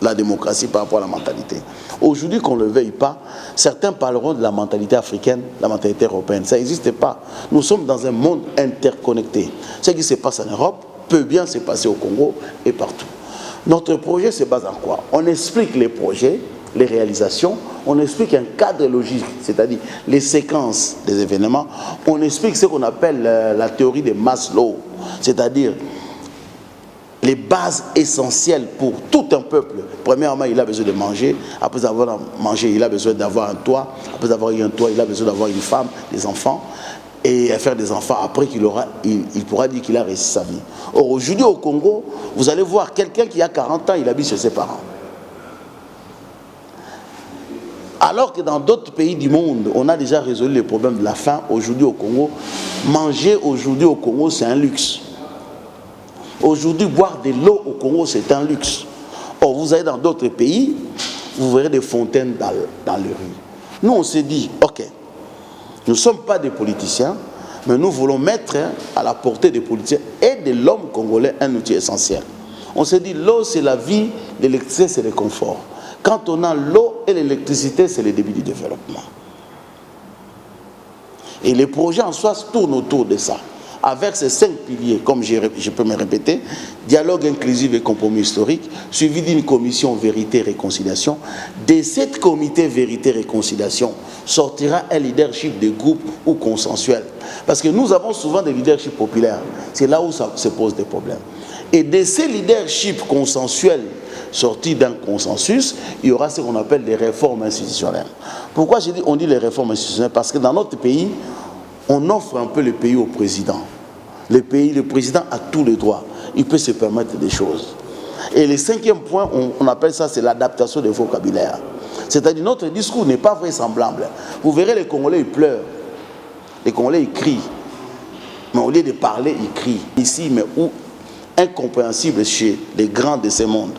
La démocratie par rapport à la mentalité. Aujourd'hui, qu'on ne le veuille pas, certains parleront de la mentalité africaine, la mentalité européenne. Ça n'existe pas. Nous sommes dans un monde interconnecté. Ce qui se passe en Europe peut bien se passer au Congo et partout. Notre projet se base en quoi? On explique les projets, les réalisations, on explique un cadre logique, c'est-à-dire les séquences des événements, on explique ce qu'on appelle la théorie de Maslow, c'est-à-dire les bases essentielles pour tout un peuple. Premièrement, il a besoin de manger. Après avoir mangé, il a besoin d'avoir un toit. Après avoir eu un toit, il a besoin d'avoir une femme, des enfants. Et faire des enfants, après il pourra dire qu'il a réussi sa vie. Or, aujourd'hui au Congo, vous allez voir quelqu'un qui a 40 ans, il habite chez ses parents. Alors que dans d'autres pays du monde, on a déjà résolu les problèmes de la faim. Aujourd'hui au Congo, manger aujourd'hui au Congo, c'est un luxe. Aujourd'hui, boire de l'eau au Congo, c'est un luxe. Or, vous allez dans d'autres pays, vous verrez des fontaines dans les rues. Nous, on s'est dit, ok, nous ne sommes pas des politiciens, mais nous voulons mettre à la portée des politiciens et de l'homme congolais un outil essentiel. On s'est dit, l'eau, c'est la vie, l'électricité, c'est le confort. Quand on a l'eau et l'électricité, c'est le début du développement. Et les projets en soi tournent autour de ça. Avec ces 5 piliers, comme je peux me répéter, dialogue inclusif et compromis historique, suivi d'une commission vérité et réconciliation. De cette comité vérité et réconciliation sortira un leadership de groupe ou consensuel. Parce que nous avons souvent des leaderships populaires. C'est là où ça se pose des problèmes. Et de ces leaderships consensuels sortis d'un consensus, il y aura ce qu'on appelle des réformes institutionnelles. Pourquoi on dit les réformes institutionnelles? Parce que dans notre pays, on offre un peu le pays au président. Le président a tous les droits. Il peut se permettre des choses. Et le 5e point, on appelle ça, c'est l'adaptation des vocabulaires. C'est-à-dire notre discours n'est pas vraisemblable. Vous verrez les Congolais, ils pleurent. Les Congolais, ils crient. Mais au lieu de parler, ils crient. Ici, mais où incompréhensible chez les grands de ce monde.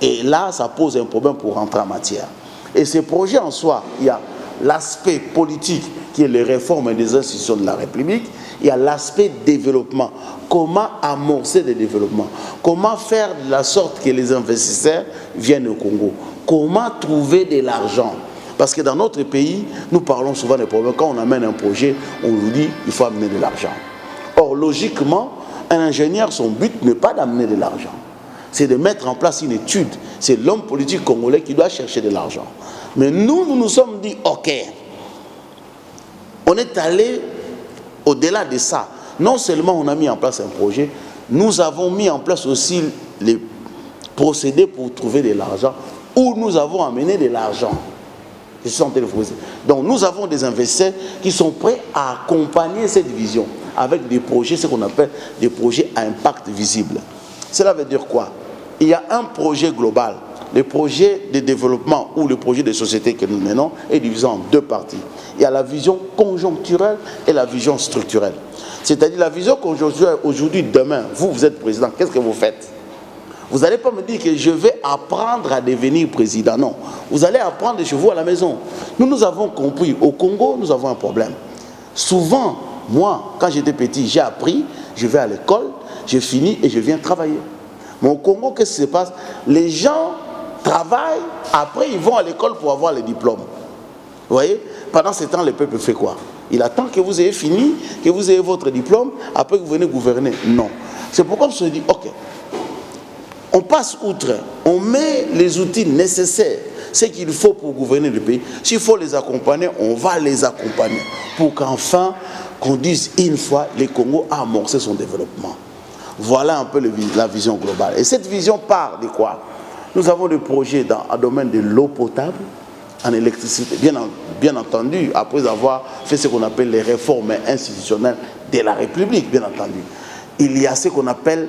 Et là, ça pose un problème pour rentrer en matière. Et ces projets en soi, il y a l'aspect politique qui est les réformes des institutions de la République, il y a l'aspect développement. Comment amorcer le développement? Comment faire de la sorte que les investisseurs viennent au Congo? Comment trouver de l'argent? Parce que dans notre pays, nous parlons souvent des problèmes. Quand on amène un projet, on nous dit qu'il faut amener de l'argent. Or, logiquement, un ingénieur, son but n'est pas d'amener de l'argent. C'est de mettre en place une étude. C'est l'homme politique congolais qui doit chercher de l'argent. Mais nous nous sommes dit, ok, on est allé au-delà de ça. Non seulement on a mis en place un projet, nous avons mis en place aussi les procédés pour trouver de l'argent, ou nous avons amené de l'argent. Donc nous avons des investisseurs qui sont prêts à accompagner cette vision avec des projets, ce qu'on appelle des projets à impact visible. Cela veut dire quoi? Il y a un projet global. Le projet de développement ou le projet de société que nous menons est divisé en 2 parties. Il y a la vision conjoncturelle et la vision structurelle. C'est-à-dire la vision conjoncturelle, aujourd'hui, demain, vous êtes président, qu'est-ce que vous faites? Vous n'allez pas me dire que je vais apprendre à devenir président. Non, vous allez apprendre chez vous à la maison. Nous avons compris, au Congo, nous avons un problème. Souvent, moi, quand j'étais petit, j'ai appris, je vais à l'école, je finis et je viens travailler. Mais au Congo, qu'est-ce qui se passe? Les gens travaillent, après ils vont à l'école pour avoir les diplômes. Vous voyez? Pendant ce temps, le peuple fait quoi? Il attend que vous ayez fini, que vous ayez votre diplôme, après que vous venez gouverner. Non. C'est pourquoi on se dit, ok, on passe outre, on met les outils nécessaires, ce qu'il faut pour gouverner le pays. S'il faut les accompagner, on va les accompagner pour qu'enfin, qu'on dise une fois, le Congo a amorcé son développement. Voilà un peu la vision globale. Et cette vision part de quoi? Nous avons des projets dans le domaine de l'eau potable, en électricité, bien entendu, après avoir fait ce qu'on appelle les réformes institutionnelles de la République, bien entendu. Il y a ce qu'on appelle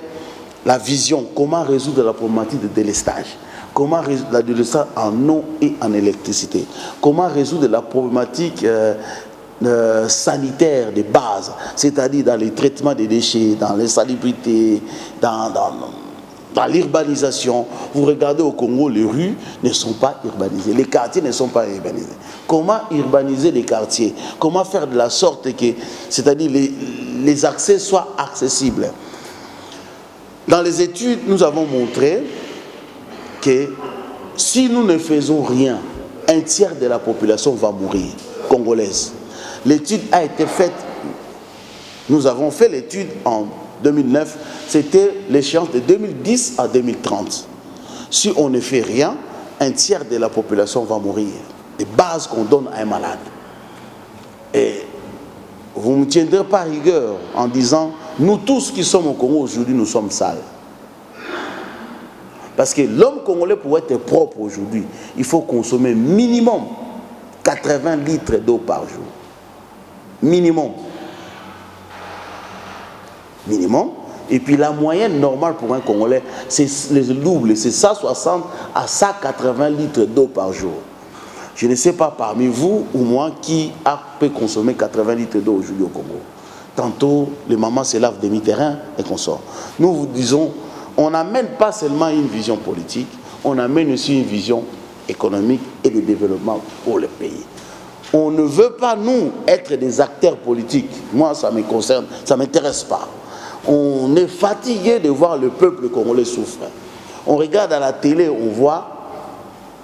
la vision, comment résoudre la problématique de délestage, comment résoudre la délestage en eau et en électricité, comment résoudre la problématique sanitaire de base, c'est-à-dire dans les traitements des déchets, dans les salubrités, dans dans l'urbanisation. Vous regardez au Congo, les rues ne sont pas urbanisées, les quartiers ne sont pas urbanisés. Comment urbaniser les quartiers? Comment faire de la sorte que, c'est-à-dire les accès soient accessibles? Dans les études, nous avons montré que si nous ne faisons rien, un tiers de la population va mourir, congolaise. L'étude a été faite, nous avons fait l'étude en 2009, c'était l'échéance de 2010 à 2030. Si on ne fait rien, un tiers de la population va mourir. Des bases qu'on donne à un malade. Et vous ne me tiendrez pas rigueur en disant, nous tous qui sommes au Congo aujourd'hui, nous sommes sales. Parce que l'homme congolais, pour être propre aujourd'hui, il faut consommer minimum 80 litres d'eau par jour. Minimum. Minimum. Et puis la moyenne normale pour un Congolais, c'est le double, c'est 160 à 180 litres d'eau par jour. Je ne sais pas parmi vous ou moi qui peut consommer 80 litres d'eau aujourd'hui au Congo. Tantôt, les mamans se lavent demi-terrain et qu'on sort. Nous vous disons, on n'amène pas seulement une vision politique, on amène aussi une vision économique et de développement pour le pays. On ne veut pas, nous, être des acteurs politiques. Moi, ça me concerne, ça ne m'intéresse pas. On est fatigué de voir le peuple congolais souffrir. On regarde à la télé, on voit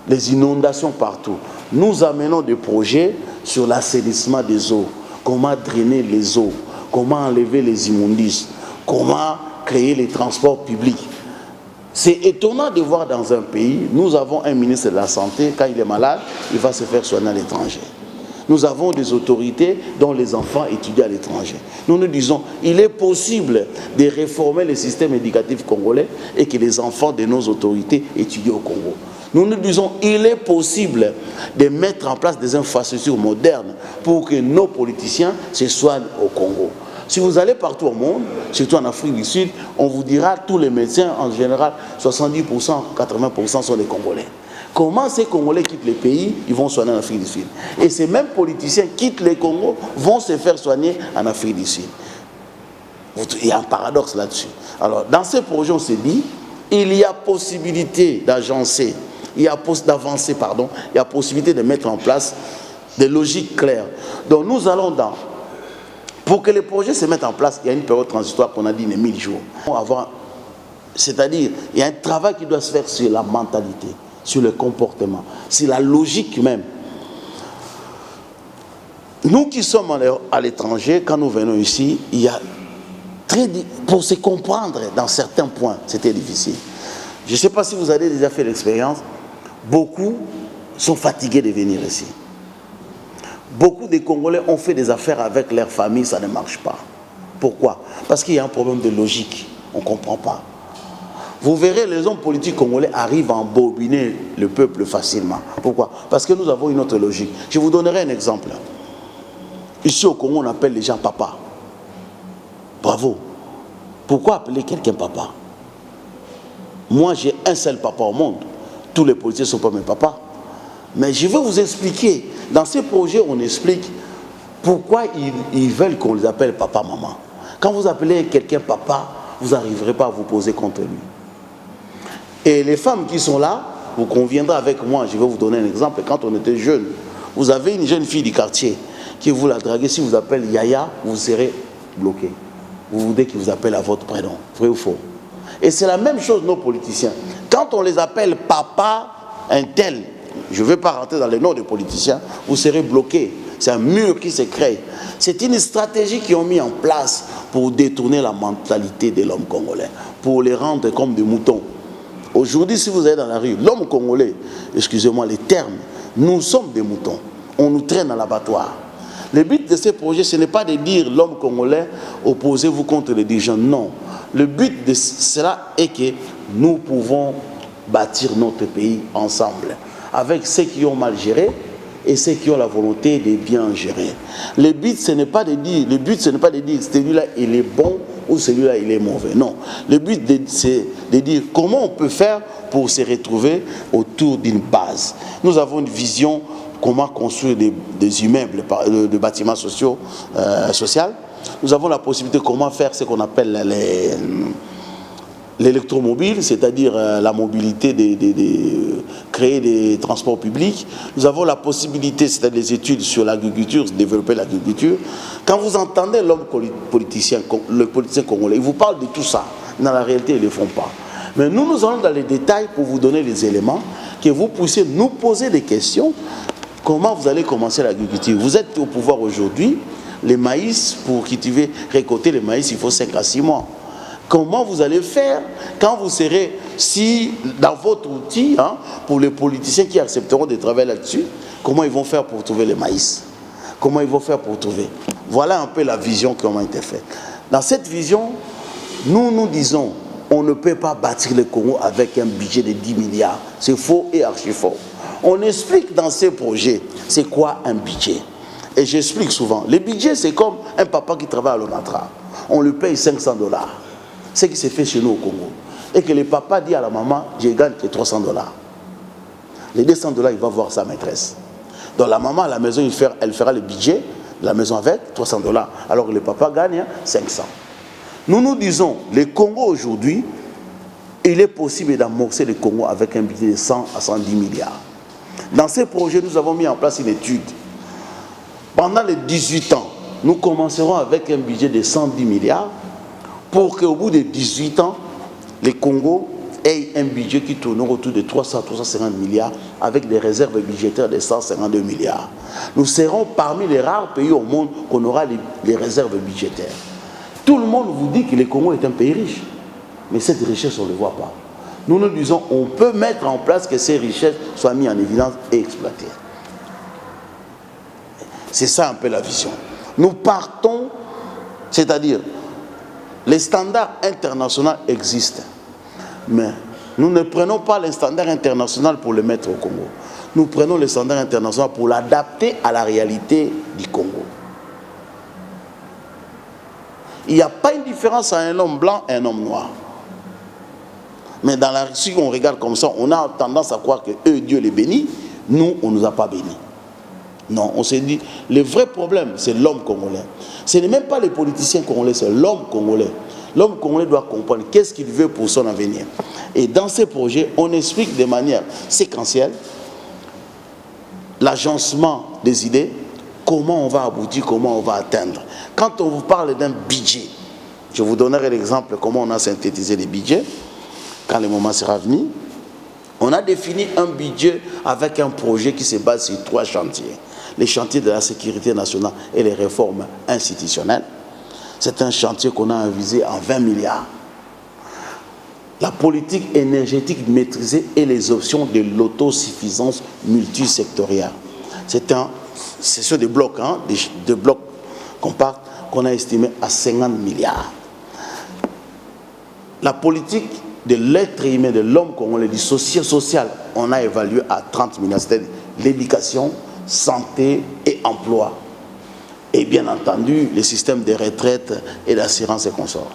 les inondations partout. Nous amenons des projets sur l'assainissement des eaux, comment drainer les eaux, comment enlever les immondices, comment créer les transports publics. C'est étonnant de voir dans un pays, nous avons un ministre de la Santé, quand il est malade, il va se faire soigner à l'étranger. Nous avons des autorités dont les enfants étudient à l'étranger. Nous nous disons, il est possible de réformer le système éducatif congolais et que les enfants de nos autorités étudient au Congo. Nous nous disons, il est possible de mettre en place des infrastructures modernes pour que nos politiciens se soignent au Congo. Si vous allez partout au monde, surtout en Afrique du Sud, on vous dira, tous les médecins en général, 70%, 80% sont des Congolais. Comment ces Congolais quittent les pays, ils vont soigner en Afrique du Sud. Et ces mêmes politiciens quittent les Congos, vont se faire soigner en Afrique du Sud. Il y a un paradoxe là-dessus. Alors, dans ces projets, on s'est dit, il y a possibilité d'avancer, il y a possibilité de mettre en place des logiques claires. Donc, nous allons pour que les projets se mettent en place, il y a une période transitoire qu'on a dit de 1000 jours. C'est-à-dire, il y a un travail qui doit se faire sur la mentalité, sur le comportement, sur la logique même. Nous qui sommes à l'étranger, quand nous venons ici, il y a pour se comprendre dans certains points, c'était difficile. Je ne sais pas si vous avez déjà fait l'expérience, beaucoup sont fatigués de venir ici. Beaucoup de Congolais ont fait des affaires avec leur famille, ça ne marche pas. Pourquoi? Parce qu'il y a un problème de logique, on ne comprend pas. Vous verrez, les hommes politiques congolais arrivent à embobiner le peuple facilement. Pourquoi? Parce que nous avons une autre logique. Je vous donnerai un exemple. Ici au Congo, on appelle les gens papa. Bravo. Pourquoi appeler quelqu'un papa? Moi, j'ai un seul papa au monde. Tous les politiciens ne sont pas mes papas. Mais je vais vous expliquer. Dans ces projets, on explique pourquoi ils veulent qu'on les appelle papa, maman. Quand vous appelez quelqu'un papa, vous n'arriverez pas à vous poser contre lui. Et les femmes qui sont là, vous conviendrez avec moi, je vais vous donner un exemple. Quand on était jeune, vous avez une jeune fille du quartier qui vous la drague. Si vous appelle Yaya, vous serez bloqué. Vous voulez qu'il vous appelle à votre prénom. Vrai ou faux? Et c'est la même chose nos politiciens. Quand on les appelle papa, un tel, je ne veux pas rentrer dans les noms des politiciens, vous serez bloqué. C'est un mur qui se crée. C'est une stratégie qu'ils ont mis en place pour détourner la mentalité de l'homme congolais, pour les rendre comme des moutons. Aujourd'hui, si vous allez dans la rue, l'homme congolais, excusez-moi les termes, nous sommes des moutons. On nous traîne à l'abattoir. Le but de ces projets, ce n'est pas de dire l'homme congolais, opposez-vous contre les dirigeants. Non. Le but de cela est que nous pouvons bâtir notre pays ensemble, avec ceux qui ont mal géré et ceux qui ont la volonté de bien gérer. Le but, ce n'est pas de dire, celui-là il est bon ou celui-là il est mauvais. Non. Le but, c'est de dire comment on peut faire pour se retrouver autour d'une base. Nous avons une vision comment construire des immeubles, des bâtiments sociaux. Nous avons la possibilité de comment faire ce qu'on appelle l'électromobile, c'est-à-dire la mobilité, créer des transports publics. Nous avons la possibilité, c'est-à-dire les études sur l'agriculture, développer l'agriculture. Quand vous entendez l'homme politicien, le politicien congolais, il vous parle de tout ça. Dans la réalité, ils ne le font pas. Mais nous, nous allons dans les détails pour vous donner les éléments, que vous puissiez nous poser des questions. Comment vous allez commencer l'agriculture? Vous êtes au pouvoir aujourd'hui, les maïs, pour cultiver, récolter les maïs, il faut 5 à 6 mois. Comment vous allez faire quand vous serez, si dans votre outil, pour les politiciens qui accepteront de travailler là-dessus, comment ils vont faire pour trouver les maïs? Comment ils vont faire pour trouver? Voilà un peu la vision qui a été faite. Dans cette vision, nous disons, on ne peut pas bâtir le Congo avec un budget de 10 milliards. C'est faux et archi faux. On explique dans ces projets, c'est quoi un budget? Et j'explique souvent, le budget c'est comme un papa qui travaille à l'ONATRA. On lui paye 500 $. Ce qui se fait chez nous au Congo. Et que le papa dit à la maman, je gagne que 300 $. Les 200 $, il va voir sa maîtresse. Donc la maman à la maison, elle fera le budget de la maison avec 300 $. Alors que le papa gagne 500. Nous disons, le Congo aujourd'hui, il est possible d'amorcer le Congo avec un budget de 100 à 110 milliards. Dans ces projets, nous avons mis en place une étude. Pendant les 18 ans, nous commencerons avec un budget de 110 milliards pour qu'au bout de 18 ans, le Congo ait un budget qui tournera autour de 300-350 milliards avec des réserves budgétaires de 152 milliards. Nous serons parmi les rares pays au monde qu'on aura les réserves budgétaires. Tout le monde vous dit que le Congo est un pays riche, mais cette richesse, on ne le voit pas. Nous nous disons, on peut mettre en place que ces richesses soient mises en évidence et exploitées. C'est ça un peu la vision. Nous partons, c'est-à-dire, les standards internationaux existent, mais nous ne prenons pas les standards internationaux pour les mettre au Congo. Nous prenons les standards internationaux pour l'adapter à la réalité du Congo. Il n'y a pas une différence entre un homme blanc et un homme noir. Mais si on regarde comme ça, on a tendance à croire que eux, Dieu les bénit, nous, on ne nous a pas bénis. Non, on s'est dit, le vrai problème, c'est l'homme congolais. Ce n'est même pas les politiciens congolais, c'est l'homme congolais. L'homme congolais doit comprendre qu'est-ce qu'il veut pour son avenir. Et dans ces projets, on explique de manière séquentielle l'agencement des idées, comment on va aboutir, comment on va atteindre. Quand on vous parle d'un budget, je vous donnerai l'exemple comment on a synthétisé les budgets, quand le moment sera venu. On a défini un budget avec un projet qui se base sur 3 chantiers. Les chantiers de la sécurité nationale et les réformes institutionnelles. C'est un chantier qu'on a avisé en 20 milliards. La politique énergétique maîtrisée et les options de l'autosuffisance multisectorielle. Ce sont des blocs, des blocs compacts qu'on a estimés à 50 milliards. La politique de l'être humain, de l'homme congolais, du social, on a évalué à 30 milliards. C'est-à-dire l'éducation, santé et emploi. Et bien entendu, les systèmes de retraite et d'assurance et consorts.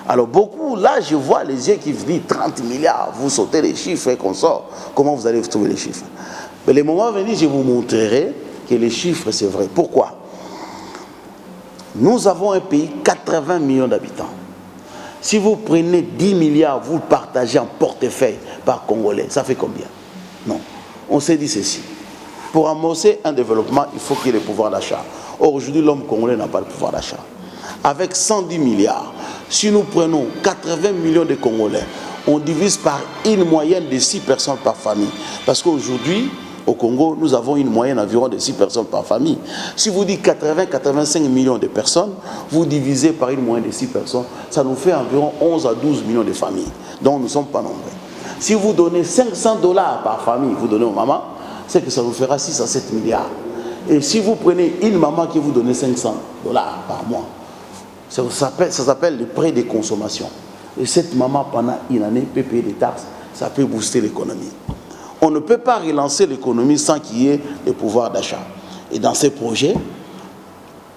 Alors beaucoup, là, je vois les yeux qui vous disent 30 milliards, vous sautez les chiffres et consorts. Comment vous allez trouver les chiffres? Mais le moment venu, je vous montrerai que les chiffres, c'est vrai. Pourquoi? Nous avons un pays, 80 millions d'habitants. Si vous prenez 10 milliards, vous le partagez en portefeuille par Congolais, ça fait combien? Non. On s'est dit ceci. Pour amorcer un développement, il faut qu'il y ait le pouvoir d'achat. Or, aujourd'hui, l'homme congolais n'a pas le pouvoir d'achat. Avec 110 milliards, si nous prenons 80 millions de Congolais, on divise par une moyenne de 6 personnes par famille. Parce qu'aujourd'hui, au Congo, nous avons une moyenne environ de 6 personnes par famille. Si vous dites 80-85 millions de personnes, vous divisez par une moyenne de 6 personnes, ça nous fait environ 11 à 12 millions de familles. Donc nous ne sommes pas nombreux. Si vous donnez 500 $ par famille, vous donnez aux mamans, c'est que ça vous fera 6 à 7 milliards. Et si vous prenez une maman qui vous donne 500 $ par mois, ça s'appelle le prêt de consommation. Et cette maman, pendant une année, peut payer des taxes, ça peut booster l'économie. On ne peut pas relancer l'économie sans qu'il y ait le pouvoir d'achat. Et dans ces projets,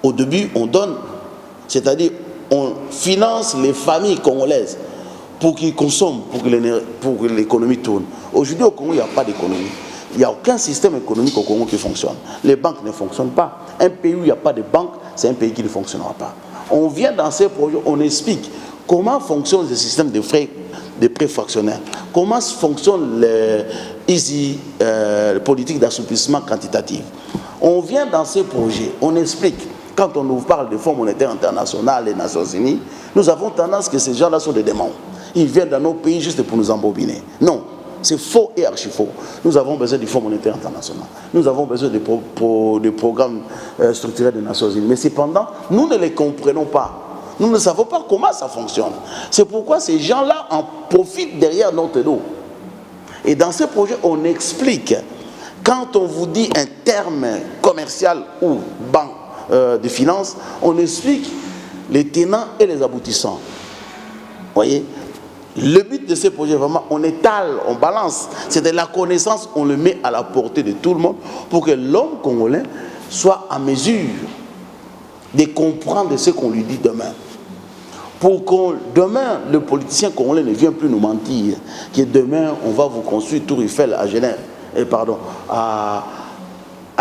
au début, on donne, c'est-à-dire on finance les familles congolaises pour qu'ils consomment, pour que l'économie tourne. Aujourd'hui, au Congo, il n'y a pas d'économie. Il n'y a aucun système économique au Congo qui fonctionne. Les banques ne fonctionnent pas. Un pays où il n'y a pas de banque, c'est un pays qui ne fonctionnera pas. On vient dans ces projets, on explique comment fonctionne le système de frais des prêts fractionnaires. Comment fonctionne les politiques d'assouplissement quantitatif? On vient dans ces projets, on explique. Quand on nous parle de Fonds monétaire international et Nations Unies, nous avons tendance que ces gens-là sont des démons. Ils viennent dans nos pays juste pour nous embobiner. Non, c'est faux et archi faux. Nous avons besoin du Fonds monétaire international. Nous avons besoin des programmes structurels des Nations Unies. Mais cependant, nous ne les comprenons pas. Nous ne savons pas comment ça fonctionne. C'est pourquoi ces gens-là en profitent derrière notre dos. Et dans ce projet, on explique. Quand on vous dit un terme commercial ou banque de finances, on explique les tenants et les aboutissants. Vous voyez? Le but de ce projet, vraiment, on étale, on balance. C'est de la connaissance, on le met à la portée de tout le monde pour que l'homme congolais soit en mesure de comprendre ce qu'on lui dit demain. Pour que demain, le politicien congolais ne vienne plus nous mentir, que demain, on va vous construire Tour Eiffel à Genève, à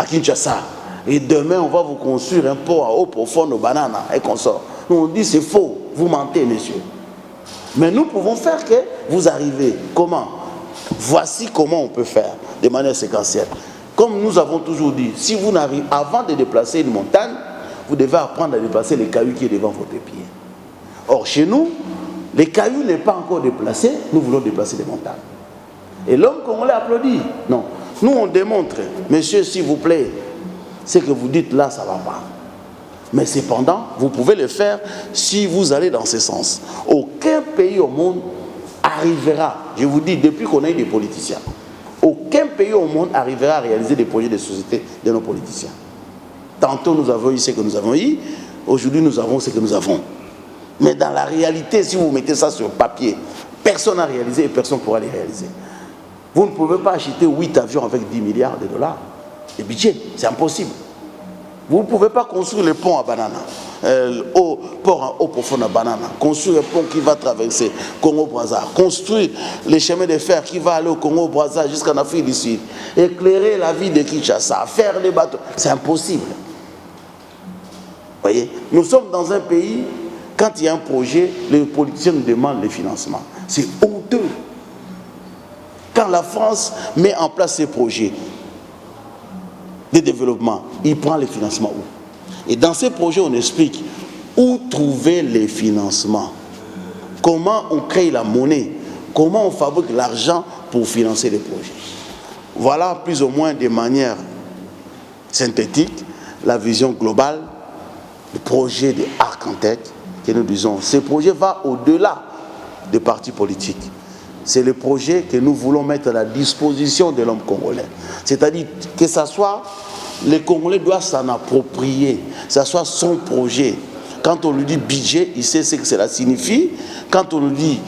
Kinshasa. Et demain, on va vous construire un port à eau profonde au banana et qu'on sort. Nous, on dit c'est faux, vous mentez, monsieur. Mais nous pouvons faire que vous arrivez. Comment? Voici comment on peut faire de manière séquentielle. Comme nous avons toujours dit, si vous n'arrivez, avant de déplacer une montagne, vous devez apprendre à déplacer les cailloux qui est devant votre pied. Or, chez nous, les cailloux n'est pas encore déplacés, nous voulons déplacer les montagnes. Et l'homme congolais applaudit. Non. Nous, on démontre, monsieur, s'il vous plaît, ce que vous dites là, ça ne va pas. Mais cependant, vous pouvez le faire si vous allez dans ce sens. Aucun pays au monde arrivera, je vous dis, depuis qu'on a eu des politiciens, aucun pays au monde arrivera à réaliser des projets de société de nos politiciens. Tantôt nous avons eu ce que nous avons eu, aujourd'hui nous avons ce que nous avons. Mais dans la réalité, si vous mettez ça sur papier, personne n'a réalisé et personne ne pourra les réaliser. Vous ne pouvez pas acheter 8 avions avec 10 milliards de dollars. Le budget, c'est impossible. Vous ne pouvez pas construire le pont à Banana, au port en eau profonde à Banana, construire le pont qui va traverser Congo-Brazza, construire les chemins de fer qui va aller au Congo-Brazza jusqu'en Afrique du Sud, éclairer la ville de Kinshasa, faire les bateaux. C'est impossible. Vous voyez, nous sommes dans un pays, quand il y a un projet, les politiciens nous demandent les financements. C'est honteux. Quand la France met en place ces projets de développement, il prend les financements où? Et dans ces projets, on explique où trouver les financements, comment on crée la monnaie, comment on fabrique l'argent pour financer les projets. Voilà plus ou moins de manière synthétique la vision globale du projet de Arc en tête que nous disons. Ce projet va au-delà des partis politiques. C'est le projet que nous voulons mettre à la disposition de l'homme congolais. C'est-à-dire que ça soit, les Congolais doivent s'en approprier, que ça soit son projet. Quand on lui dit budget, il sait ce que cela signifie. Quand on lui dit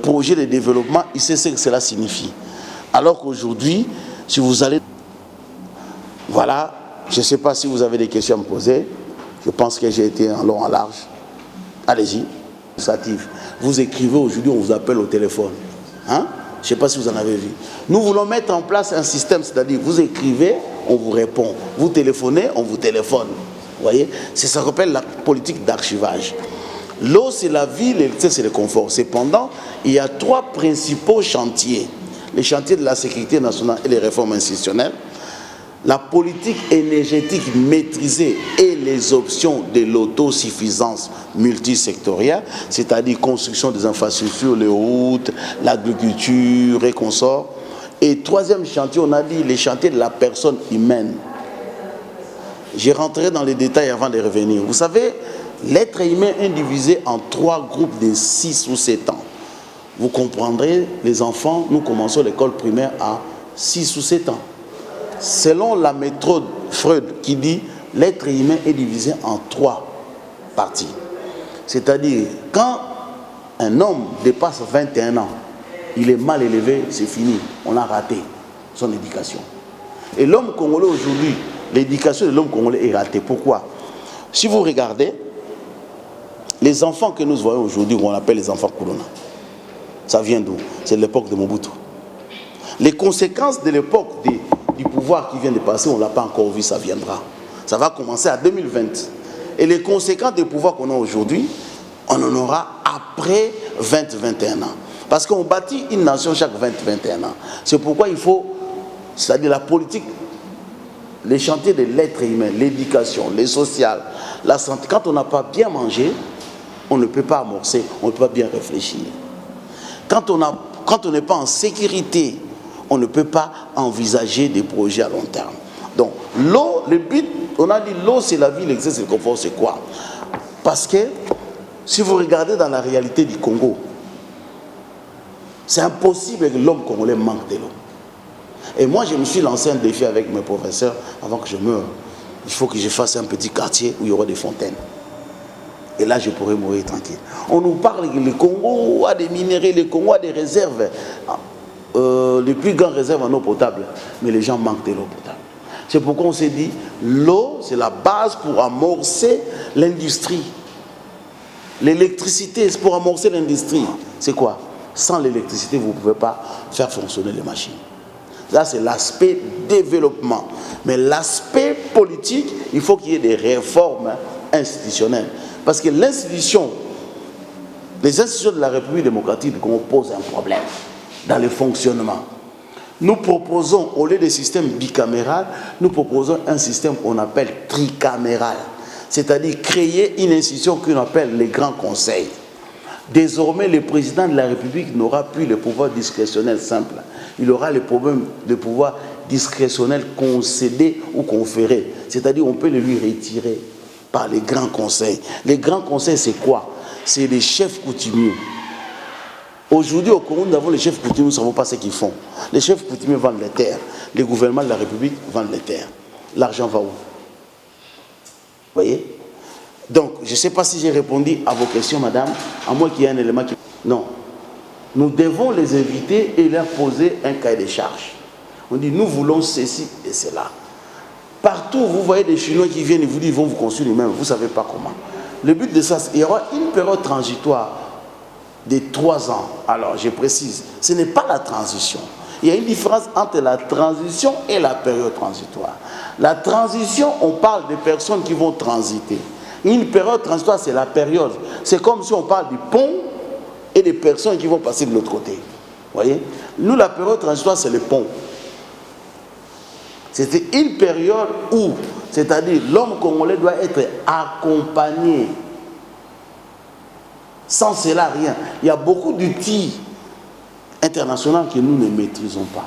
projet de développement, il sait ce que cela signifie. Alors qu'aujourd'hui, si vous allez... Voilà, je ne sais pas si vous avez des questions à me poser. Je pense que j'ai été en long, en large. Allez-y. Vous écrivez aujourd'hui, on vous appelle au téléphone. Hein? Je ne sais pas si vous en avez vu. Nous voulons mettre en place un système, c'est-à-dire vous écrivez, on vous répond. Vous téléphonez, on vous téléphone. Vous voyez? C'est ça qu'on appelle la politique d'archivage. L'eau, c'est la vie, l'électricité, c'est le confort. Cependant, il y a 3 principaux chantiers. Les chantiers de la sécurité nationale et les réformes institutionnelles, la politique énergétique maîtrisée et les options de l'autosuffisance multisectorielle, c'est-à-dire construction des infrastructures, les routes, l'agriculture et consorts. Et 3e chantier, on a dit les chantiers de la personne humaine. J'ai rentré dans les détails avant de revenir. Vous savez, l'être humain est divisé en 3 groupes de 6 ou 7 ans. Vous comprendrez, les enfants, nous commençons l'école primaire à 6 ou 7 ans. Selon la méthode Freud qui dit l'être humain est divisé en 3 parties. C'est-à-dire, quand un homme dépasse 21 ans, il est mal élevé, c'est fini. On a raté son éducation. Et l'homme congolais aujourd'hui, l'éducation de l'homme congolais est ratée. Pourquoi? Si vous regardez, les enfants que nous voyons aujourd'hui, qu'on appelle les enfants Kulona, ça vient d'où? C'est l'époque de Mobutu. Les conséquences de l'époque du pouvoir qui vient de passer, on ne l'a pas encore vu, ça viendra. Ça va commencer à 2020. Et les conséquences des pouvoirs qu'on a aujourd'hui, on en aura après 20-21 ans. Parce qu'on bâtit une nation chaque 20-21 ans. C'est pourquoi il faut, c'est-à-dire la politique, les chantiers de l'être humain, l'éducation, les sociales, la santé. Quand on n'a pas bien mangé, on ne peut pas amorcer, on ne peut pas bien réfléchir. Quand on n'est pas en sécurité, on ne peut pas envisager des projets à long terme. Donc, l'eau, le but, on a dit l'eau c'est la vie, l'exercice, c'est le confort, c'est quoi? Parce que, si vous regardez dans la réalité du Congo, c'est impossible que l'homme congolais manque de l'eau. Et moi, je me suis lancé un défi avec mes professeurs, avant que je meure. Il faut que je fasse un petit quartier où il y aura des fontaines. Et là, je pourrais mourir tranquille. On nous parle que le Congo a des minéraux, le Congo a des réserves. Les plus grandes réserves en eau potable. Mais les gens manquent de l'eau potable. C'est pourquoi on s'est dit, l'eau, c'est la base pour amorcer l'industrie. L'électricité, c'est pour amorcer l'industrie. C'est quoi? Sans l'électricité, vous ne pouvez pas faire fonctionner les machines. Là, c'est l'aspect développement. Mais l'aspect politique, il faut qu'il y ait des réformes institutionnelles. Parce que les institutions de la République démocratique posent un problème dans le fonctionnement. Nous proposons, au lieu des systèmes bicaméral, nous proposons un système qu'on appelle tricaméral. C'est-à-dire créer une institution qu'on appelle les grands conseils. Désormais, le président de la République n'aura plus le pouvoir discrétionnel simple. Il aura le pouvoir discrétionnel concédé ou conféré. C'est-à-dire qu'on peut le lui retirer par les grands conseils. Les grands conseils, c'est quoi? C'est les chefs coutumiers. Aujourd'hui, au Congo, nous avons les chefs coutumiers, nous ne savons pas ce qu'ils font. Les chefs coutumiers vendent les terres. Les gouvernements de la République vendent les terres. L'argent va où? Vous voyez? Donc, je ne sais pas si j'ai répondu à vos questions, madame, à moins qu'il y ait un élément qui... Non. Nous devons les inviter et leur poser un cahier de charges. On dit, nous voulons ceci et cela. Partout, vous voyez des Chinois qui viennent et vous disent, ils vont vous construire eux-mêmes, vous ne savez pas comment. Le but de ça, c'est qu'il y aura une période transitoire de 3 ans. Alors, je précise, ce n'est pas la transition. Il y a une différence entre la transition et la période transitoire. La transition, on parle des personnes qui vont transiter. Une période transitoire, c'est la période. C'est comme si on parle du pont et des personnes qui vont passer de l'autre côté. Vous voyez? Nous, la période transitoire, c'est le pont. C'était une période où, c'est-à-dire l'homme congolais doit être accompagné. Sans cela, rien. Il y a beaucoup d'outils internationaux que nous ne maîtrisons pas.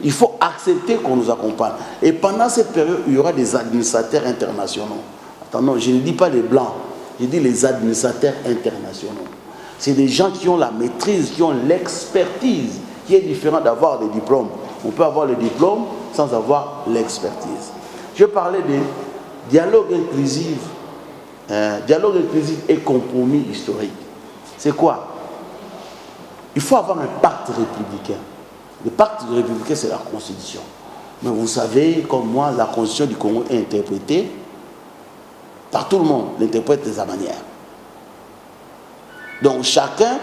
Il faut accepter qu'on nous accompagne. Et pendant cette période, il y aura des administrateurs internationaux. Attends, je ne dis pas les blancs, je dis les administrateurs internationaux. C'est des gens qui ont la maîtrise, qui ont l'expertise, qui est différent d'avoir des diplômes. On peut avoir le diplôme sans avoir l'expertise. Je parlais de dialogue inclusif et compromis historique. C'est quoi? Il faut avoir un pacte républicain. Le pacte républicain, c'est la Constitution. Mais vous savez, comme moi, la Constitution du Congo est interprétée par tout le monde, l'interprète de sa manière. Donc chacun,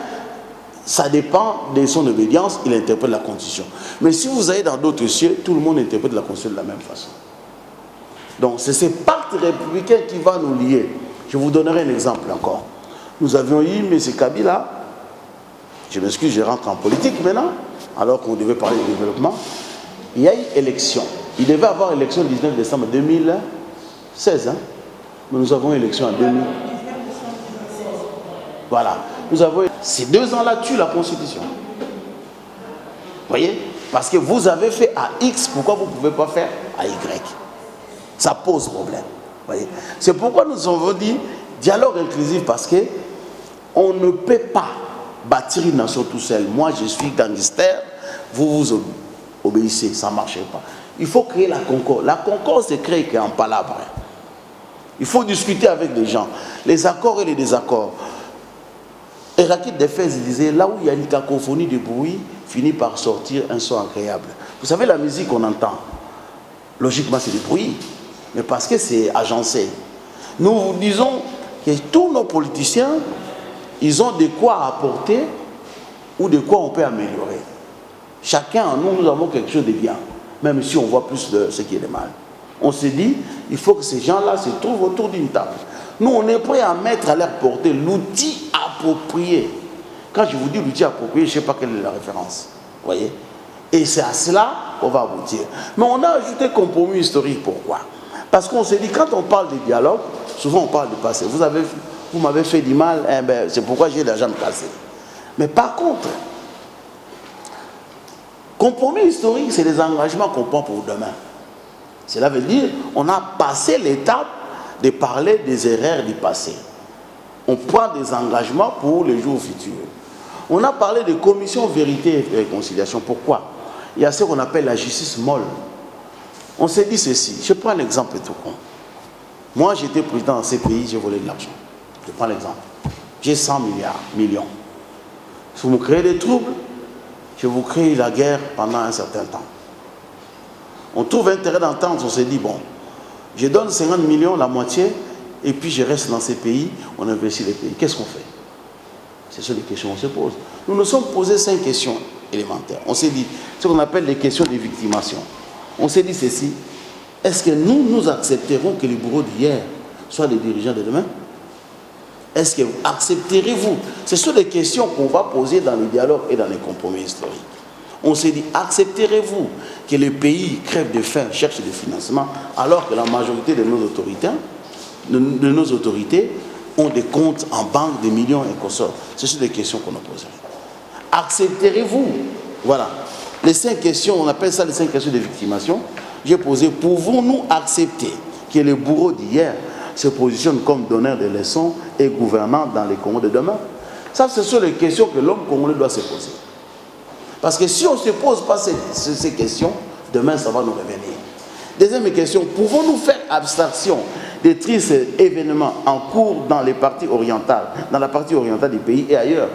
ça dépend de son obédience, il interprète la Constitution. Mais si vous allez dans d'autres cieux, tout le monde interprète la Constitution de la même façon. Donc c'est ce pacte républicain qui va nous lier. Je vous donnerai un exemple encore. Nous avions eu M. Kabila, je m'excuse, je rentre en politique maintenant, alors qu'on devait parler de développement. Il y a eu élection. Il devait avoir élection le 19 décembre 2016. Hein? Mais nous avons élection en 2000. Voilà. Nous avons... Ces 2 ans-là tuent la Constitution. Vous voyez? Parce que vous avez fait à X, pourquoi vous ne pouvez pas faire à Y? Ça pose problème. Vous voyez? C'est pourquoi nous avons dit dialogue inclusif, parce que on ne peut pas bâtir une nation tout seul. Moi, je suis gangster, vous vous obéissez, ça ne marche pas. Il faut créer la concorde. La concorde se crée en palabre. Il faut discuter avec les gens. Les accords et les désaccords. Héraclite d'Éphèse disait, là où il y a une cacophonie de bruit, finit par sortir un son agréable. Vous savez, la musique qu'on entend, logiquement c'est du bruit, mais parce que c'est agencé. Nous disons que tous nos politiciens, ils ont de quoi apporter ou de quoi on peut améliorer. Chacun en nous, nous avons quelque chose de bien, même si on voit plus de ce qui est de mal. On s'est dit, il faut que ces gens-là se trouvent autour d'une table. Nous, on est prêt à mettre à leur portée l'outil approprié. Quand je vous dis l'outil approprié, je ne sais pas quelle est la référence. Vous voyez? Et c'est à cela qu'on va aboutir. Mais on a ajouté compromis historique. Pourquoi? Parce qu'on s'est dit, quand on parle de dialogue, souvent on parle du passé. Vous m'avez fait du mal, eh ben, c'est pourquoi j'ai la jambe cassée. Mais par contre, compromis historique, c'est des engagements qu'on prend pour demain. Cela veut dire on a passé l'étape de parler des erreurs du passé. On prend des engagements pour les jours futurs. On a parlé de commission vérité et réconciliation. Pourquoi? Il y a ce qu'on appelle la justice molle. On s'est dit ceci. Je prends l'exemple tout con. Moi, j'étais président dans ces pays, j'ai volé de l'argent. Je prends l'exemple. J'ai 100 millions. Si vous me créez des troubles, je vous crée la guerre pendant un certain temps. On trouve intérêt d'entendre, on s'est dit, bon, je donne 50 millions, la moitié, et puis je reste dans ces pays, on investit les pays. Qu'est-ce qu'on fait? C'est ça les questions qu'on se pose. Nous nous sommes posés 5 questions élémentaires. On s'est dit, ce qu'on appelle les questions de victimation. On s'est dit ceci, est-ce que nous accepterons que les bourreaux d'hier soient les dirigeants de demain? Est-ce que accepterez-vous? Ce sont des questions qu'on va poser dans les dialogues et dans les compromis historiques. On s'est dit, accepterez-vous que les pays crèvent de faim, cherchent des financements, alors que la majorité de nos autorités ont des comptes en banque de millions et consorts? Ce sont des questions qu'on a posées. Accepterez-vous? Voilà. Les 5 questions, on appelle ça les 5 questions de victimation. J'ai posé, pouvons-nous accepter que les bourreaux d'hier se positionnent comme donneurs de leçons et gouvernants dans les Congos de demain? Ça, ce sont les questions que l'homme congolais doit se poser. Parce que si on ne se pose pas ces questions, demain, ça va nous revenir. Deuxième question, pouvons-nous faire abstraction des tristes événements en cours dans la partie orientale du pays et ailleurs?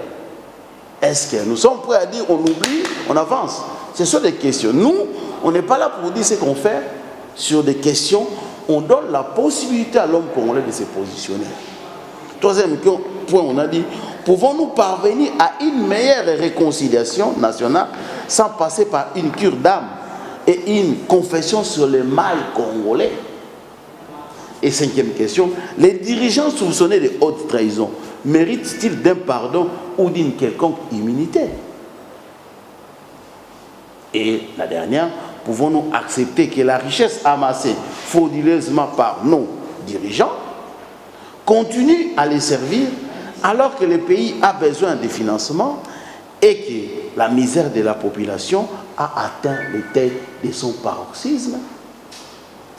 Est-ce que nous sommes prêts à dire on oublie, on avance? Ce sont des questions. Nous, on n'est pas là pour dire ce qu'on fait sur des questions. On donne la possibilité à l'homme congolais de se positionner. Troisième point, on a dit, pouvons-nous parvenir à une meilleure réconciliation nationale sans passer par une cure d'âme et une confession sur le mal congolais? Et cinquième question, les dirigeants soupçonnés de haute trahison méritent-ils d'un pardon ou d'une quelconque immunité? Et la dernière, pouvons-nous accepter que la richesse amassée frauduleusement par nos dirigeants continue à les servir alors que le pays a besoin de financement et que la misère de la population a atteint le terme de son paroxysme?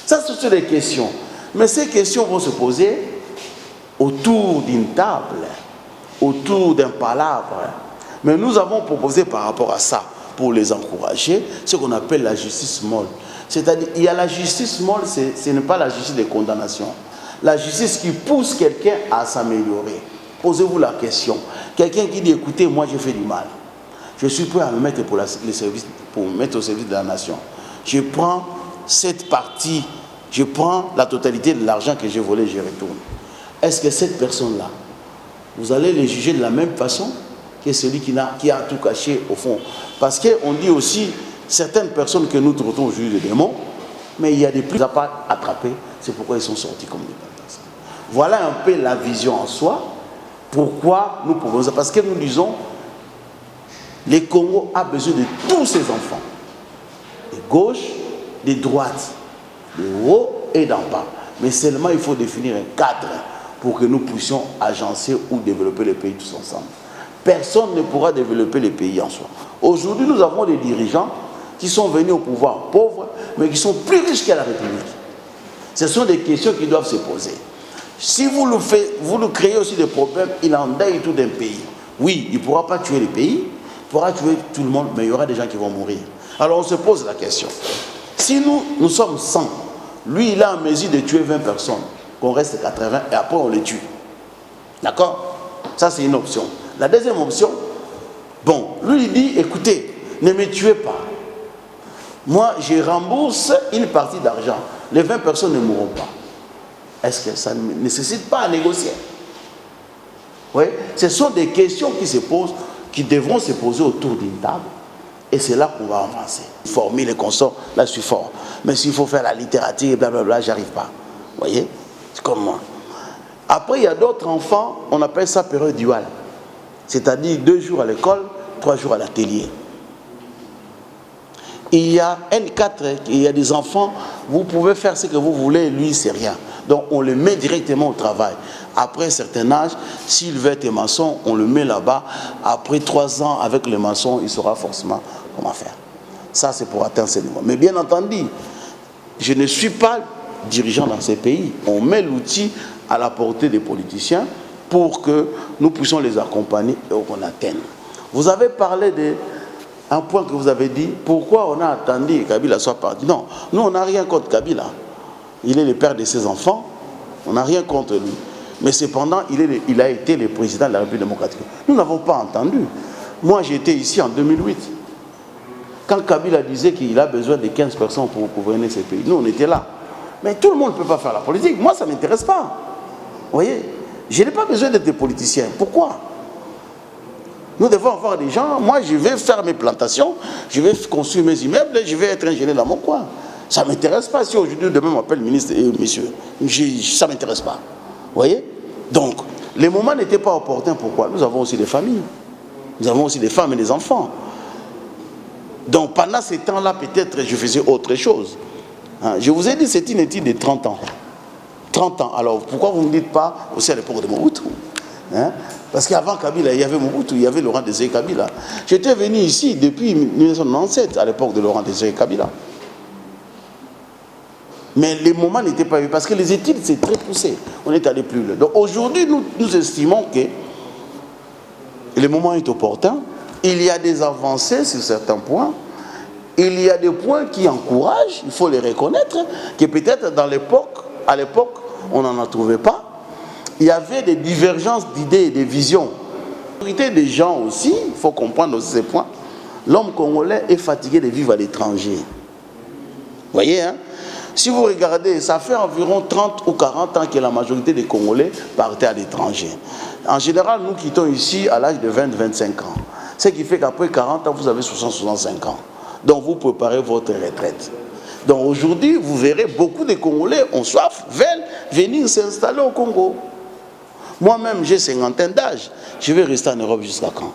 Ça, ce sont des questions. Mais ces questions vont se poser autour d'une table, autour d'un palabre. Mais nous avons proposé par rapport à ça, pour les encourager, ce qu'on appelle la justice molle. C'est-à-dire, il y a la justice molle, ce n'est pas la justice de condamnation. La justice qui pousse quelqu'un à s'améliorer. Posez-vous la question. Quelqu'un qui dit, écoutez, moi j'ai fait du mal. Je suis prêt à me mettre pour me mettre au service de la nation. Je prends cette partie, je prends la totalité de l'argent que j'ai volé, je retourne. Est-ce que cette personne-là, vous allez les juger de la même façon que celui qui a tout caché au fond? Parce qu'on dit aussi, certaines personnes que nous traitons au juge de démons, mais il y a des plus à pas attrapés, c'est pourquoi ils sont sortis comme des bâtards. Voilà un peu la vision en soi. Pourquoi nous proposons ça? Parce que nous disons, les Congo a besoin de tous ses enfants, de gauche, de droite, de haut et d'en bas. Mais seulement il faut définir un cadre pour que nous puissions agencer ou développer le pays tous ensemble. Personne ne pourra développer le pays en soi. Aujourd'hui, nous avons des dirigeants qui sont venus au pouvoir pauvres, mais qui sont plus riches qu'à la République. Ce sont des questions qui doivent se poser. Si vous nous créez aussi des problèmes, il en deuil tout d'un pays. Oui, il ne pourra pas tuer le pays, il pourra tuer tout le monde, mais il y aura des gens qui vont mourir. Alors on se pose la question. Si nous sommes 100, lui il a en mesure de tuer 20 personnes, qu'on reste 80 et après on les tue. D'accord? Ça c'est une option. La deuxième option, bon, lui il dit, écoutez, ne me tuez pas. Moi je rembourse une partie d'argent. Les 20 personnes ne mourront pas. Est-ce que ça ne nécessite pas à négocier? Oui, ce sont des questions qui se posent, qui devront se poser autour d'une table. Et c'est là qu'on va avancer. Former les consorts, là je suis fort. Mais s'il faut faire la littérature, blablabla, j'arrive pas. Vous voyez? C'est comme moi. Après, il y a d'autres enfants, on appelle ça période duale. c'est-à-dire 2 jours à l'école, 3 jours à l'atelier. Il y a N4, il y a des enfants, vous pouvez faire ce que vous voulez, lui, c'est rien. Donc on le met directement au travail. Après un certain âge, s'il veut être maçon, on le met là-bas. Après 3 ans, avec le maçon, il saura forcément comment faire. Ça, c'est pour atteindre ces niveaux. Mais bien entendu, je ne suis pas dirigeant dans ces pays. On met l'outil à la portée des politiciens pour que nous puissions les accompagner et qu'on atteigne. Vous avez parlé d'un point que vous avez dit, pourquoi on a attendu que Kabila soit parti. Non, nous on n'a rien contre Kabila. Il est le père de ses enfants, on n'a rien contre lui. Mais cependant, il a été le président de la République démocratique. Nous n'avons pas entendu. Moi j'ai été ici en 2008. Quand Kabila disait qu'il a besoin de 15 personnes pour gouverner ces pays, nous on était là. Mais tout le monde ne peut pas faire la politique. Moi ça ne m'intéresse pas. Vous voyez, je n'ai pas besoin d'être politicien. Pourquoi? Nous devons avoir des gens. Moi, je vais faire mes plantations, je vais construire mes immeubles, je vais être ingénieur dans mon coin. Ça ne m'intéresse pas si aujourd'hui, demain, on m'appelle ministre et monsieur. Ça ne m'intéresse pas. Vous voyez? Donc, les moments n'étaient pas opportuns. Pourquoi? Nous avons aussi des familles. Nous avons aussi des femmes et des enfants. Donc, pendant ces temps-là, peut-être, je faisais autre chose. Hein? Je vous ai dit, c'est une étude de 30 ans. 30 ans. Alors, pourquoi vous ne me dites pas aussi à l'époque de Mobutu? Hein? Parce qu'avant Kabila, il y avait Mobutu, il y avait Laurent Désiré Kabila. J'étais venu ici depuis 1997, à l'époque de Laurent Désiré Kabila. Mais les moments n'étaient pas vus, parce que les études, c'est très poussé. On est allé plus loin. Donc aujourd'hui, nous estimons que le moment est opportun. Il y a des avancées sur certains points. Il y a des points qui encouragent, il faut les reconnaître, que peut-être à l'époque, on n'en trouvait pas. Il y avait des divergences d'idées et de visions. La majorité des gens aussi, il faut comprendre aussi ces points, l'homme congolais est fatigué de vivre à l'étranger. Vous voyez, hein? Si vous regardez, ça fait environ 30 ou 40 ans que la majorité des Congolais partaient à l'étranger. En général, nous quittons ici à l'âge de 20-25 ans. Ce qui fait qu'après 40 ans, vous avez 60-65 ans. Donc vous préparez votre retraite. Donc aujourd'hui, vous verrez beaucoup de Congolais ont soif, veulent venir s'installer au Congo. Moi-même, j'ai 50 ans d'âge. Je vais rester en Europe jusqu'à quand?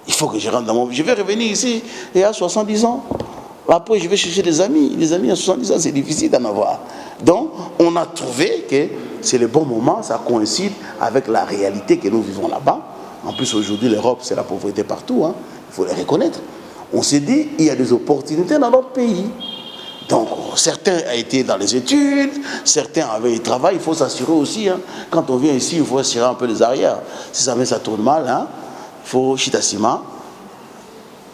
Il faut que je rentre dans mon... Je vais revenir ici et à 70 ans. Après, je vais chercher des amis. Les amis à 70 ans, c'est difficile d'en avoir. Donc, on a trouvé que c'est le bon moment. Ça coïncide avec la réalité que nous vivons là-bas. En plus, aujourd'hui, l'Europe, c'est la pauvreté partout. Hein. Il faut le reconnaître. On s'est dit, il y a des opportunités dans notre pays. Donc, certains ont été dans les études, certains avaient le travail. Il faut s'assurer aussi, hein, quand on vient ici, il faut assurer un peu les arrières. Si ça tourne mal, hein, il faut chitassima.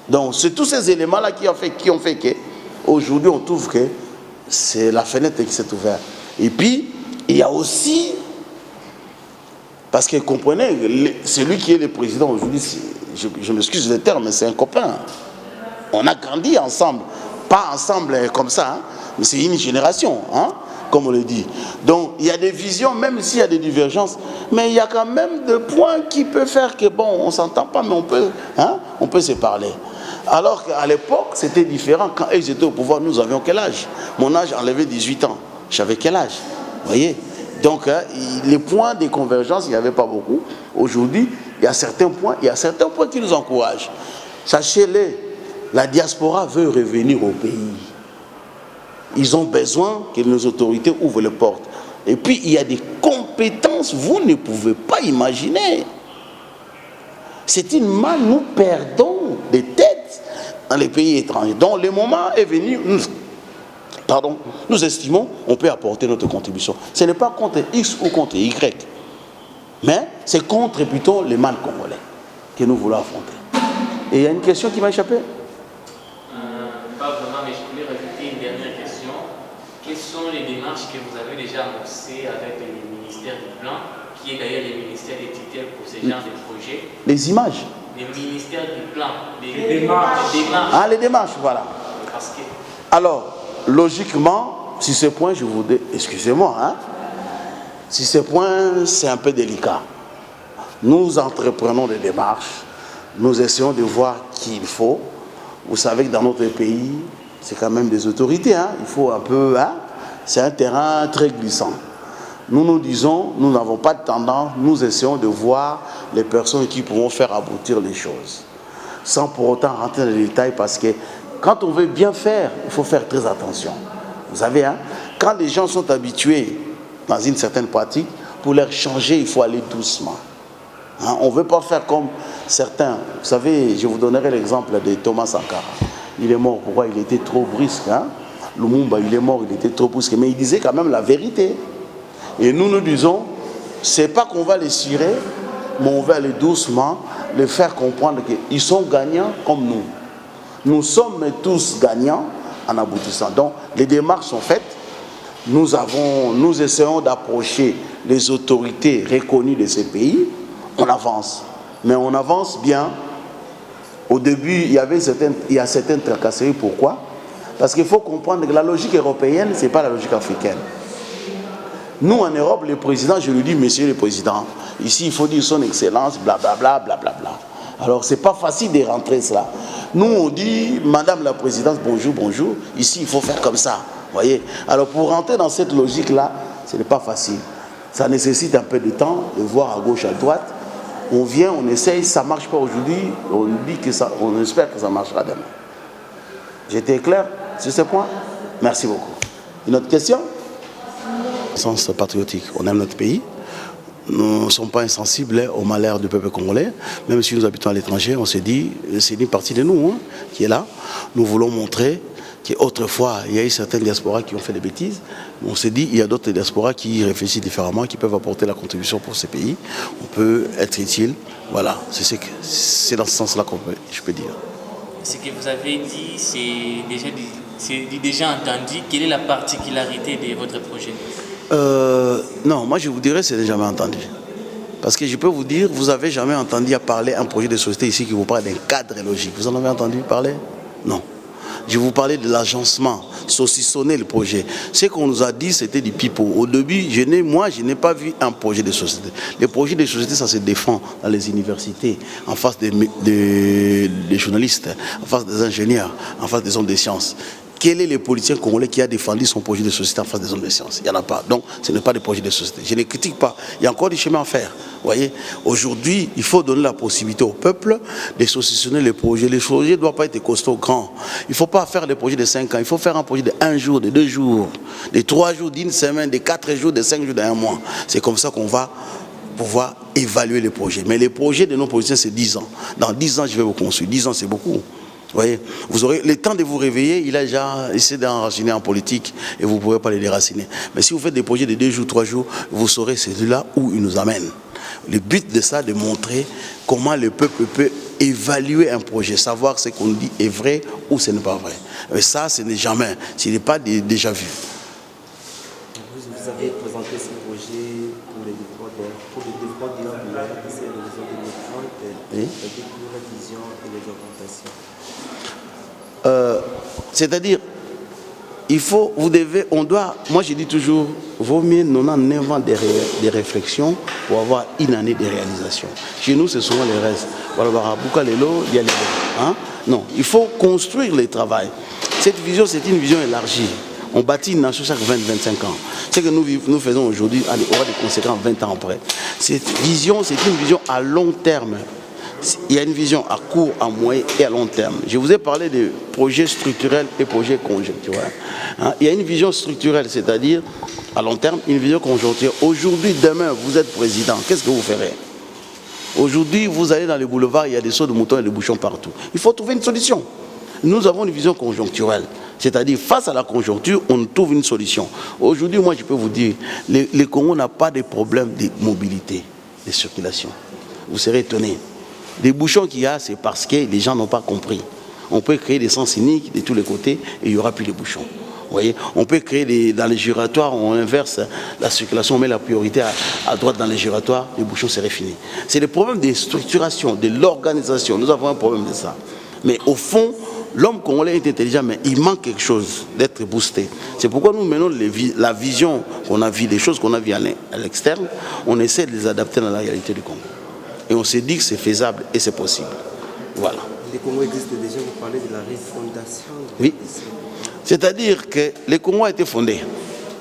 Donc, c'est tous ces éléments-là qui ont fait qu'aujourd'hui, on trouve que c'est la fenêtre qui s'est ouverte. Et puis, il y a aussi, parce que comprenez, celui qui est le président aujourd'hui, je m'excuse le terme, mais c'est un copain. On a grandi ensemble. Pas ensemble comme ça, hein, mais c'est une génération, hein, comme on le dit. Donc, il y a des visions, même s'il y a des divergences, mais il y a quand même des points qui peuvent faire que, bon, on ne s'entend pas, mais on peut se parler. Alors qu'à l'époque, c'était différent. Quand ils étaient au pouvoir, nous avions quel âge? Mon âge enlevait 18 ans. J'avais quel âge? Vous voyez? Donc, les points de convergence, il n'y avait pas beaucoup. Aujourd'hui, il y a certains points qui nous encouragent. Sachez-le. La diaspora veut revenir au pays. Ils ont besoin que nos autorités ouvrent les portes. Et puis, il y a des compétences, vous ne pouvez pas imaginer. C'est une main, nous perdons des têtes dans les pays étrangers. Donc, le moment est venu, nous estimons qu'on peut apporter notre contribution. Ce n'est pas contre X ou contre Y, mais c'est contre plutôt les mal congolais que nous voulons affronter. Et il y a une question qui m'a échappé. Pas vraiment, mais je voulais rajouter une dernière question. Quelles sont les démarches que vous avez déjà amorcées avec le ministère du Plan, qui est d'ailleurs le ministère des tutelles pour ce genre de projet? Les images? Le ministère du Plan. Les démarches. Ah, les démarches, voilà. Parce que... Alors, logiquement, sur ce point, je vous dis, excusez-moi, hein, sur ce point, c'est un peu délicat. Nous entreprenons des démarches, nous essayons de voir qui il faut. Vous savez que dans notre pays, c'est quand même des autorités. Hein. Il faut un peu... Hein, c'est un terrain très glissant. Nous nous disons, nous n'avons pas de tendance, nous essayons de voir les personnes qui pourront faire aboutir les choses. Sans pour autant rentrer dans les détails, parce que quand on veut bien faire, il faut faire très attention. Vous savez, hein, quand les gens sont habitués dans une certaine pratique, pour leur changer, il faut aller doucement. Hein, on ne veut pas faire comme certains. Vous savez, je vous donnerai l'exemple de Thomas Sankara. Il est mort, pourquoi? Il était trop brusque. Hein? Lumumba, il est mort, il était trop brusque. Mais il disait quand même la vérité. Et nous, nous disons, c'est pas qu'on va les cirer, mais on va aller doucement, les faire comprendre qu'ils sont gagnants comme nous. Nous sommes tous gagnants en aboutissant. Donc, les démarches sont faites. Nous essayons d'approcher les autorités reconnues de ces pays. On avance. Mais on avance bien. Au début, il y a certaines tracasseries. Pourquoi? Parce qu'il faut comprendre que la logique européenne, ce n'est pas la logique africaine. Nous, en Europe, les présidents, je lui dis, monsieur le président, ici, il faut dire son excellence, blablabla, blablabla. Alors, ce n'est pas facile de rentrer cela. Nous, on dit, madame la présidente, bonjour, bonjour. Ici, il faut faire comme ça. Voyez. Alors, pour rentrer dans cette logique-là, ce n'est pas facile. Ça nécessite un peu de temps, de voir à gauche, à droite. On vient, on essaye, ça ne marche pas aujourd'hui, on espère que ça marchera demain. J'étais clair sur ce point? Merci beaucoup. Une autre question? Sens patriotique. On aime notre pays. Nous ne sommes pas insensibles au malheur du peuple congolais. Même si nous habitons à l'étranger, on s'est dit, c'est une partie de nous qui est là. Nous voulons montrer qu'autrefois, il y a eu certaines diasporas qui ont fait des bêtises. On s'est dit, il y a d'autres diasporas qui réfléchissent différemment, qui peuvent apporter la contribution pour ces pays. On peut être utile. Voilà, c'est dans ce sens-là je peux dire. Ce que vous avez dit, c'est déjà entendu. Quelle est la particularité de votre projet? Non, moi je vous dirais, c'est jamais entendu. Parce que je peux vous dire, vous n'avez jamais entendu parler d'un projet de société ici qui vous parle d'un cadre logique. Vous en avez entendu parler? Non. Je vous parlais de l'agencement, saucissonner le projet. Ce qu'on nous a dit, c'était du pipeau. Au début, je n'ai pas vu un projet de société. Les projets de société, ça se défend dans les universités, en face des journalistes, en face des ingénieurs, en face des hommes de sciences. Quel est le politicien congolais qui a défendu son projet de société en face des hommes de sciences? Il n'y en a pas. Donc, ce n'est pas des projets de société. Je ne critique pas. Il y a encore du chemin à faire. Voyez, aujourd'hui, il faut donner la possibilité au peuple de saucissonner les projets. Les projets ne doivent pas être costauds, grands. Il ne faut pas faire des projets de 5 ans. Il faut faire un projet de 1 jour, de 2 jours, de 3 jours, d'une semaine, de 4 jours, de 5 jours, d'1 mois. C'est comme ça qu'on va pouvoir évaluer les projets. Mais les projets de nos politiciens, c'est 10 ans. Dans 10 ans, je vais vous construire. 10 ans, c'est beaucoup. Voyez, vous aurez le temps de vous réveiller, il a déjà essayé d'enraciner en politique et vous ne pourrez pas les déraciner. Mais si vous faites des projets de 2 jours, 3 jours, vous saurez c'est là où il nous amène. Le but de ça, de montrer comment le peuple peut évaluer un projet, savoir ce qu'on dit est vrai ou ce n'est pas vrai. Mais ça, ce n'est jamais, ce n'est pas déjà vu. Vous avez présenté ce projet pour le développement durable de l'horizon 2030, avec la vision et les orientations. C'est-à-dire, moi je dis toujours, vaut mieux 99 ans de réflexion pour avoir une année de réalisation. Chez nous, c'est souvent les restes. Non, il faut construire le travail. Cette vision, c'est une vision élargie. On bâtit une nation chaque 20-25 ans. Ce que nous faisons aujourd'hui aura des conséquences 20 ans après. Cette vision, c'est une vision à long terme. Il y a une vision à court, à moyen et à long terme. Je vous ai parlé de projets structurels et projets conjoncturels. Il y a une vision structurelle, c'est-à-dire à long terme, une vision conjoncturelle. Aujourd'hui, demain, vous êtes président, qu'est-ce que vous ferez? Aujourd'hui, vous allez dans les boulevards, il y a des sauts de moutons et des bouchons partout. Il faut trouver une solution. Nous avons une vision conjoncturelle. C'est-à-dire, face à la conjoncture, on trouve une solution. Aujourd'hui, moi, je peux vous dire, le Congo n'a pas de problème de mobilité, de circulation. Vous serez étonnés. Les bouchons qu'il y a, c'est parce que les gens n'ont pas compris. On peut créer des sens uniques de tous les côtés et il n'y aura plus de bouchons. Vous voyez, on peut créer dans les giratoires, on inverse la circulation, on met la priorité à droite dans les giratoires, les bouchons seraient finis. C'est le problème de structuration, de l'organisation. Nous avons un problème de ça. Mais au fond, l'homme congolais est intelligent, mais il manque quelque chose d'être boosté. C'est pourquoi nous menons la vision qu'on a vue, les choses qu'on a vues à l'externe, on essaie de les adapter dans la réalité du Congo. Et on s'est dit que c'est faisable et c'est possible. Voilà. Le Congo existe déjà, vous parlez de la refondation. Oui. C'est-à-dire que le Congo a été fondé.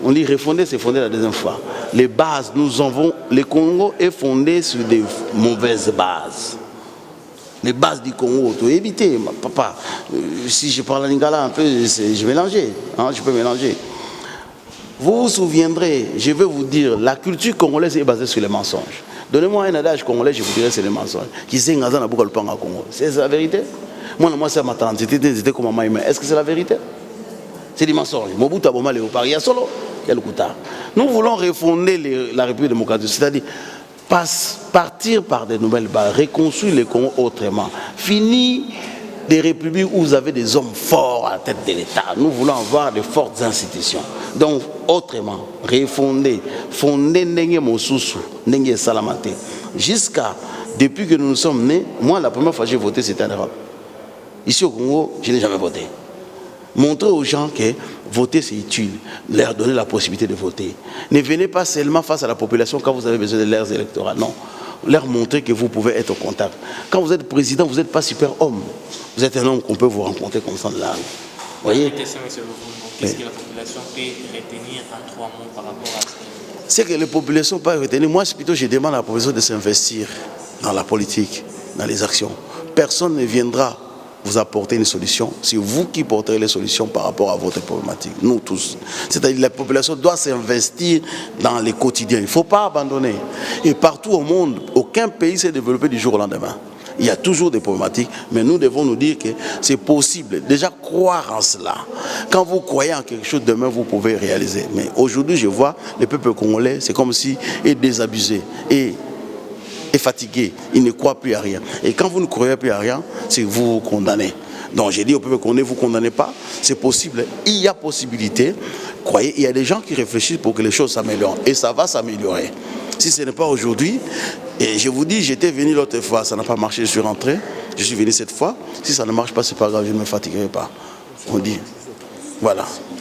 On dit refondé, c'est fondé la deuxième fois. les bases, le Congo est fondé sur des mauvaises bases. Les bases du Congo, il faut éviter, papa. Si je parle en lingala un peu, je mélangeais, hein, je peux mélanger. Vous vous souviendrez, je vais vous dire, la culture congolaise est basée sur les mensonges. Donnez-moi un adage congolais, je vous dirai c'est les mensonges. Qui sait Ngaza n'a pas le pain à Congo? C'est la vérité? Moi, c'est ma tante, c'était comme ma mère. Est-ce que c'est la vérité? C'est des mensonges. Mobutu Aboma Léopard, il y a solo, il y a le Kouta. Nous voulons refonder la République démocratique, c'est-à-dire partir par des nouvelles bases, reconstruire le Congo autrement. Fini des républiques où vous avez des hommes forts à la tête de l'État. Nous voulons avoir de fortes institutions. Donc, autrement, refonder, fonder Ndenge Mosusu, Ndenge Salamate. Jusqu'à, depuis que nous sommes nés, moi, la première fois que j'ai voté, c'était en Europe. Ici au Congo, je n'ai jamais voté. Montrer aux gens que voter c'est utile, leur donner la possibilité de voter. Ne venez pas seulement face à la population quand vous avez besoin de l'air électoral, non. Leur montrer que vous pouvez être au contact. Quand vous êtes président, vous n'êtes pas super homme. Vous êtes un homme qu'on peut vous rencontrer comme ça de là. Vous voyez? Qu'est-ce que la population peut retenir en 3 mots par rapport à ça? C'est que la population peut retenir. Moi, plutôt, je demande à la population de s'investir dans la politique, dans les actions. Personne ne viendra vous apporter une solution. C'est vous qui porterez les solutions par rapport à votre problématique. Nous tous. C'est-à-dire que la population doit s'investir dans les quotidiens. Il ne faut pas abandonner. Et partout au monde, aucun pays s'est développé du jour au lendemain. Il y a toujours des problématiques, mais nous devons nous dire que c'est possible. Déjà croire en cela. Quand vous croyez en quelque chose, demain vous pouvez réaliser. Mais aujourd'hui, je vois le peuple congolais, c'est comme si il est désabusé et fatigué. Il ne croit plus à rien. Et quand vous ne croyez plus à rien, c'est que vous vous condamnez. Donc j'ai dit au peuple congolais, vous ne condamnez pas. C'est possible. Il y a possibilité. Croyez, il y a des gens qui réfléchissent pour que les choses s'améliorent. Et ça va s'améliorer. Si ce n'est pas aujourd'hui, et je vous dis, j'étais venu l'autre fois, ça n'a pas marché, je suis rentré, je suis venu cette fois. Si ça ne marche pas, c'est pas grave, je ne me fatiguerai pas. On dit, voilà.